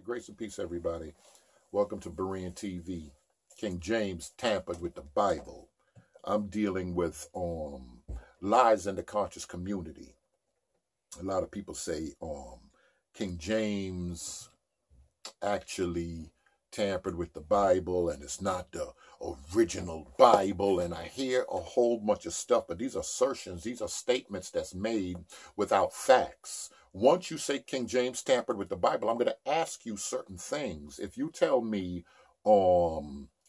Grace and peace, everybody. Welcome to Berean TV. King James tampered with the Bible. I'm dealing with lies in the conscious community. A lot of people say King James actually tampered with the Bible and it's not the original Bible, and I hear a whole bunch of stuff, but these are assertions, these are statements that's made without facts. Once you say King James tampered with the Bible, I'm going to ask you certain things. If you tell me,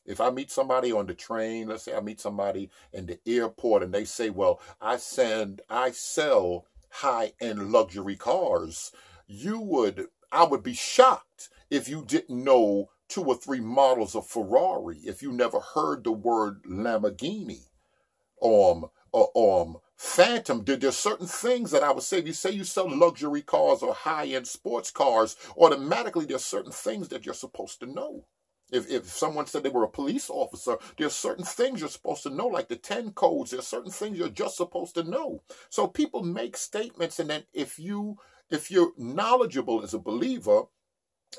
if I meet somebody on the train, let's say I meet somebody in the airport and they say, well, I sell high-end luxury cars, I would be shocked if you didn't know 2 or 3 models of Ferrari, if you never heard the word Lamborghini, Phantom. There's certain things that I would say. If you say you sell luxury cars or high-end sports cars, automatically there's certain things that you're supposed to know. If someone said they were a police officer, there's certain things you're supposed to know, like the 10 codes. There's certain things you're just supposed to know. So people make statements, and then if you're knowledgeable as a believer,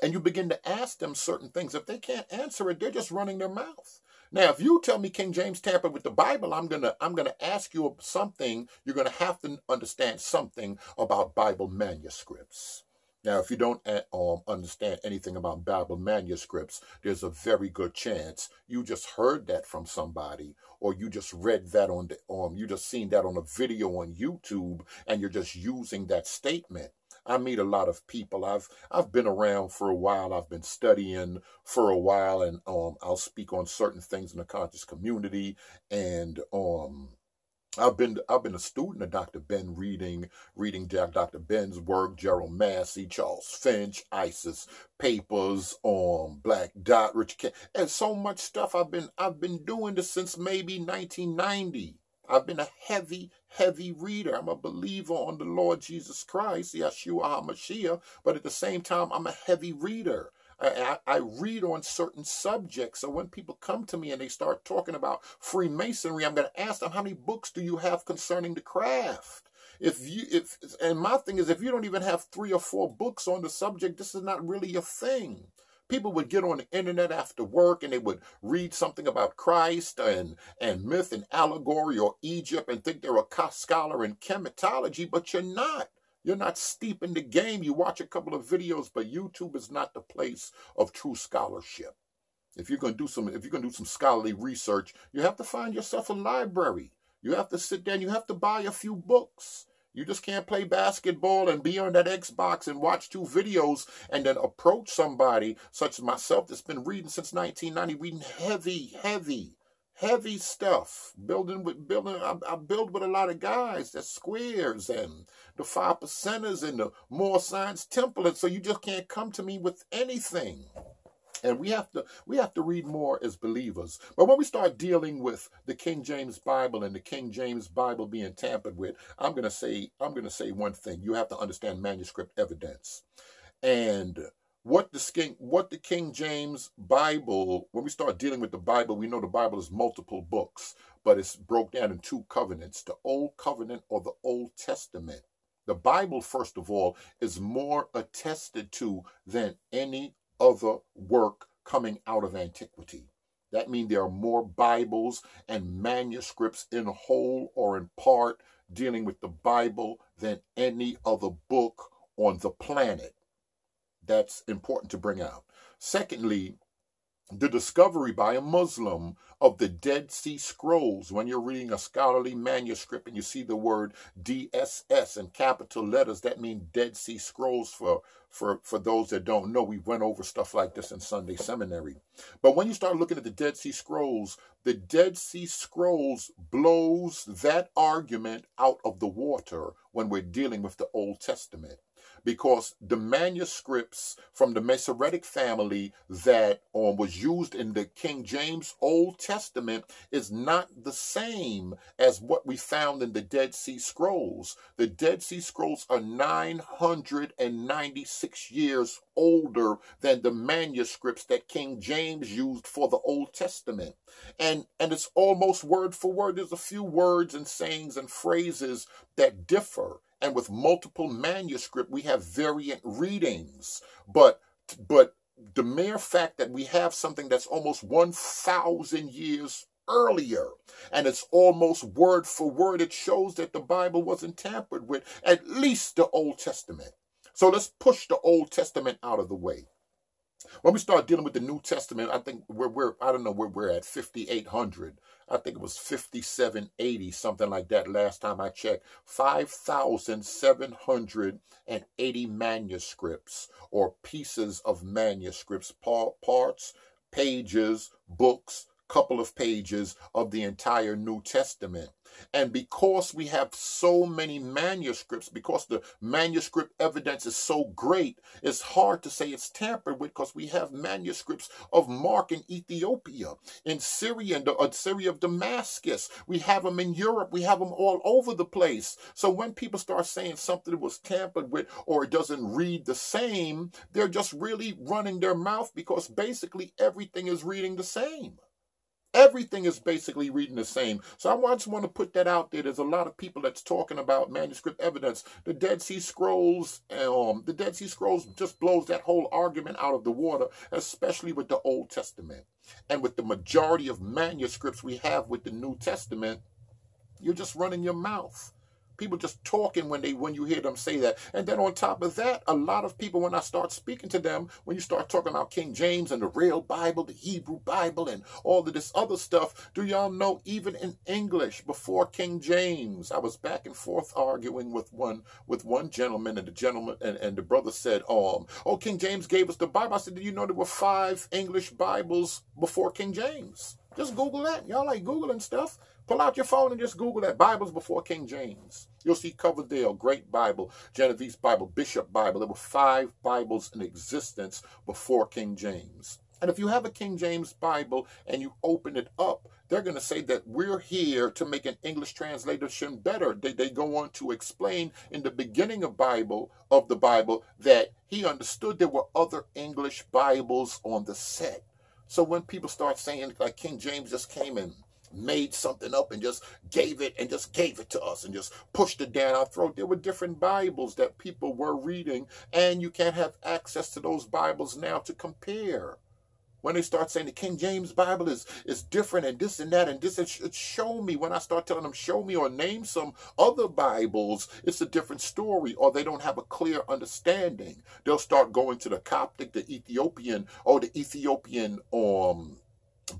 and you begin to ask them certain things, if they can't answer it, they're just running their mouth. Now, if you tell me King James tampered with the Bible, I'm gonna ask you something. You're gonna have to understand something about Bible manuscripts. Now, if you don't understand anything about Bible manuscripts, there's a very good chance you just heard that from somebody, or you just read that you just seen that on a video on YouTube, and you're just using that statement. I meet a lot of people. I've been around for a while. I've been studying for a while, and I'll speak on certain things in the conscious community. And I've been a student of Dr. Ben, reading Dr. Ben's work, Gerald Massey, Charles Finch, Isis Papers, Black Dot, Rich Ken, and so much stuff. I've been doing this since maybe 1990. I've been a heavy reader. I'm a believer on the Lord Jesus Christ, Yeshua HaMashiach, but at the same time, I'm a heavy reader. I read on certain subjects. So when people come to me and they start talking about Freemasonry, I'm going to ask them, how many books do you have concerning the craft? And my thing is, if you don't even have 3 or 4 books on the subject, this is not really your thing. People would get on the internet after work and they would read something about Christ and myth and allegory or Egypt and think they're a scholar in chematology, but you're not. You're not steep in the game. You watch a couple of videos, but YouTube is not the place of true scholarship. If you're going to do some scholarly research, you have to find yourself a library. You have to sit there and you have to buy a few books. You just can't play basketball and be on that Xbox and watch 2 videos and then approach somebody such as myself that's been reading since 1990, reading heavy stuff. I build with a lot of guys, the squares and the 5%ers and the more science temple. And so you just can't come to me with anything. And we have to read more as believers. But when we start dealing with the King James Bible and the King James Bible being tampered with, I'm gonna say one thing. You have to understand manuscript evidence. And what the King James Bible, when we start dealing with the Bible, we know the Bible is multiple books, but it's broke down in 2 covenants, the Old Covenant or the Old Testament. The Bible, first of all, is more attested to than any other work coming out of antiquity. That means there are more Bibles and manuscripts in whole or in part dealing with the Bible than any other book on the planet. That's important to bring out. Secondly, the discovery by a Muslim of the Dead Sea Scrolls. When you're reading a scholarly manuscript and you see the word DSS in capital letters, that means Dead Sea Scrolls for those that don't know. We went over stuff like this in Sunday seminary. But when you start looking at the Dead Sea Scrolls blows that argument out of the water when we're dealing with the Old Testament. Because the manuscripts from the Masoretic family that was used in the King James Old Testament is not the same as what we found in the Dead Sea Scrolls. The Dead Sea Scrolls are 996 years older than the manuscripts that King James used for the Old Testament. And it's almost word for word. There's a few words and sayings and phrases that differ. And with multiple manuscripts, we have variant readings. But But the mere fact that we have something that's almost 1,000 years earlier, and it's almost word for word, it shows that the Bible wasn't tampered with, at least the Old Testament. So let's push the Old Testament out of the way. When we start dealing with the New Testament, I think I don't know where we're at, 5,800. I think it was 5,780, something like that last time I checked. 5,780 manuscripts or pieces of manuscripts, parts, pages, books, couple of pages of the entire New Testament. And because we have so many manuscripts, because the manuscript evidence is so great, it's hard to say it's tampered with, because we have manuscripts of Mark in Ethiopia, in Syria, and Syria of Damascus. We have them in Europe. We have them all over the place. So when people start saying something was tampered with or it doesn't read the same, they're just really running their mouth, because basically everything is reading the same. Everything is basically reading the same. So I just want to put that out there. There's a lot of people that's talking about manuscript evidence. The Dead Sea Scrolls, just blows that whole argument out of the water, especially with the Old Testament. And with the majority of manuscripts we have with the New Testament, you're just running your mouth. People just talking when you hear them say that. And then on top of that, a lot of people, when I start speaking to them, when you start talking about King James and the real Bible, the Hebrew Bible, and all of this other stuff, do y'all know even in English before King James, I was back and forth arguing with one gentleman, and the brother said, oh, King James gave us the Bible. I said, do you know there were 5 English Bibles before King James? Just Google that. Y'all like Googling stuff. Pull out your phone and just Google that. Bibles before King James. You'll see Coverdale, Great Bible, Genovese Bible, Bishop Bible. There were 5 Bibles in existence before King James. And if you have a King James Bible and you open it up, they're going to say that we're here to make an English translation better. They go on to explain in the beginning of the Bible that he understood there were other English Bibles on the set. So when people start saying like King James just came and made something up and just gave it to us and just pushed it down our throat, there were different Bibles that people were reading, and you can't have access to those Bibles now to compare. When they start saying the King James Bible is different and this and that and this, show me. When I start telling them, show me or name some other Bibles, it's a different story, or they don't have a clear understanding. They'll start going to the Coptic, the Ethiopian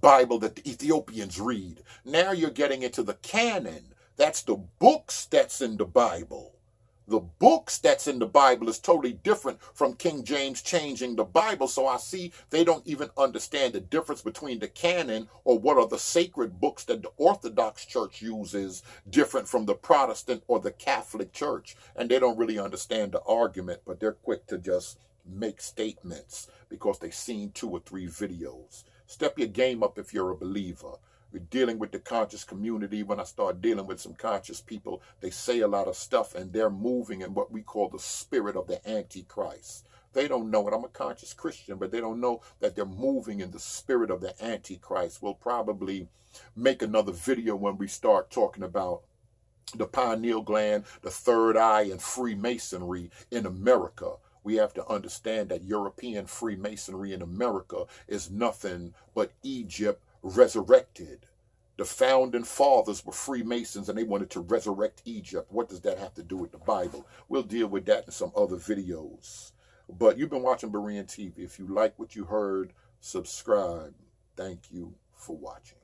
Bible that the Ethiopians read. Now you're getting into the canon. That's the books that's in the Bible. The books that's in the Bible is totally different from King James changing the Bible. So I see they don't even understand the difference between the canon, or what are the sacred books that the Orthodox Church uses, different from the Protestant or the Catholic Church. And they don't really understand the argument, but they're quick to just make statements because they've seen 2 or 3 videos. Step your game up if you're a believer. We're dealing with the conscious community. When I start dealing with some conscious people, they say a lot of stuff, and they're moving in what we call the spirit of the Antichrist. They don't know it. I'm a conscious Christian, but they don't know that they're moving in the spirit of the Antichrist. We'll probably make another video when we start talking about the pineal gland, the third eye, and Freemasonry in America. We have to understand that European Freemasonry in America is nothing but Egypt resurrected. The founding fathers were Freemasons, and they wanted to resurrect Egypt. What does that have to do with the Bible? We'll deal with that in some other videos. But you've been watching Berean TV. If you like what you heard, subscribe. Thank you for watching.